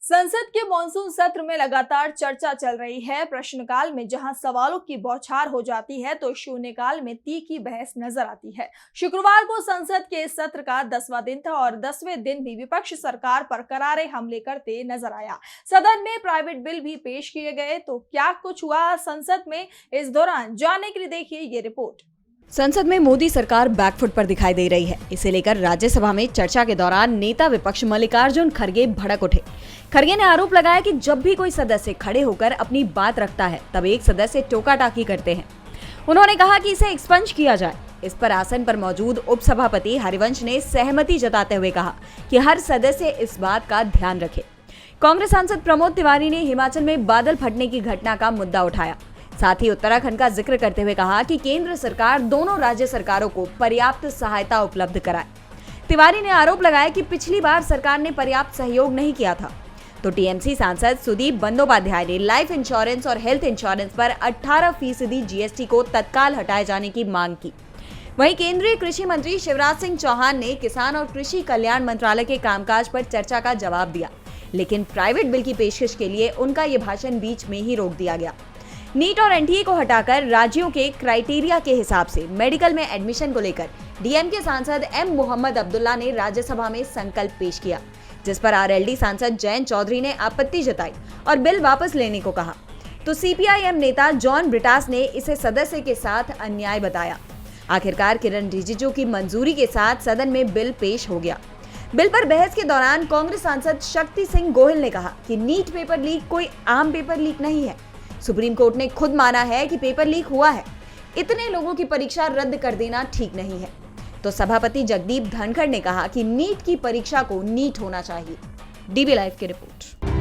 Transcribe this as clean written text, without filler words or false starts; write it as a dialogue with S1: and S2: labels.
S1: संसद के मॉनसून सत्र में लगातार चर्चा चल रही है। प्रश्नकाल में जहां सवालों की बौछार हो जाती है तो शून्यकाल में तीखी बहस नजर आती है। शुक्रवार को संसद के इस सत्र का 10वां दिन था और 10वें दिन भी विपक्ष सरकार पर करारे हमले करते नजर आया। सदन में प्राइवेट बिल भी पेश किए गए। तो क्या कुछ हुआ संसद में इस दौरान, जानने के लिए देखिए ये रिपोर्ट।
S2: संसद में मोदी सरकार बैकफुट पर दिखाई दे रही है। इसे लेकर राज्यसभा में चर्चा के दौरान नेता विपक्ष मल्लिकार्जुन खड़गे भड़क उठे। खड़गे ने आरोप लगाया कि जब भी कोई सदस्य खड़े होकर अपनी बात रखता है तब एक सदस्य टोका टाकी करते हैं। उन्होंने कहा कि इसे एक्सपंज किया जाए। इस पर आसन पर मौजूद उपसभापति हरिवंश ने सहमति जताते हुए कहा कि हर सदस्य इस बात का ध्यान रखे। कांग्रेस सांसद प्रमोद तिवारी ने हिमाचल में बादल फटने की घटना का मुद्दा उठाया। साथ ही उत्तराखंड का जिक्र करते हुए कहा कि केंद्र सरकार दोनों राज्य सरकारों को पर्याप्त सहायता उपलब्ध कराए। तिवारी ने आरोप लगाया कि पिछली बार सरकार ने पर्याप्त सहयोग नहीं किया था। तो टीएमसी सांसद सुदीप बंदोपाध्याय ने लाइफ इंश्योरेंस और हेल्थ इंश्योरेंस पर 18% जीएसटी को तत्काल हटाए जाने की मांग की। वहीं केंद्रीय कृषि मंत्री शिवराज सिंह चौहान ने किसान और कृषि कल्याण मंत्रालय के कामकाज पर चर्चा का जवाब दिया, लेकिन प्राइवेट बिल की पेशकश के लिए उनका ये भाषण बीच में ही रोक दिया गया। नीट और एनटीए को हटाकर राज्यों के क्राइटेरिया के हिसाब से मेडिकल में एडमिशन को लेकर डीएमके सांसद एम मोहम्मद अब्दुल्ला ने राज्यसभा में संकल्प पेश किया, जिस पर आरएलडी सांसद जयंत चौधरी ने आपत्ति जताई और बिल वापस लेने को कहा। तो सीपीआईएम नेता जॉन ब्रिटास ने इसे सदस्य के साथ अन्याय बताया। आखिरकार किरण रिजिजू की मंजूरी के साथ सदन में बिल पेश हो गया। बिल पर बहस के दौरान कांग्रेस सांसद शक्ति सिंह गोहिल ने कहा कि नीट पेपर लीक कोई आम पेपर लीक नहीं है। सुप्रीम कोर्ट ने खुद माना है कि पेपर लीक हुआ है। इतने लोगों की परीक्षा रद्द कर देना ठीक नहीं है। तो सभापति जगदीप धनखड़ ने कहा कि नीट की परीक्षा को नीट होना चाहिए। डीबी लाइव की रिपोर्ट।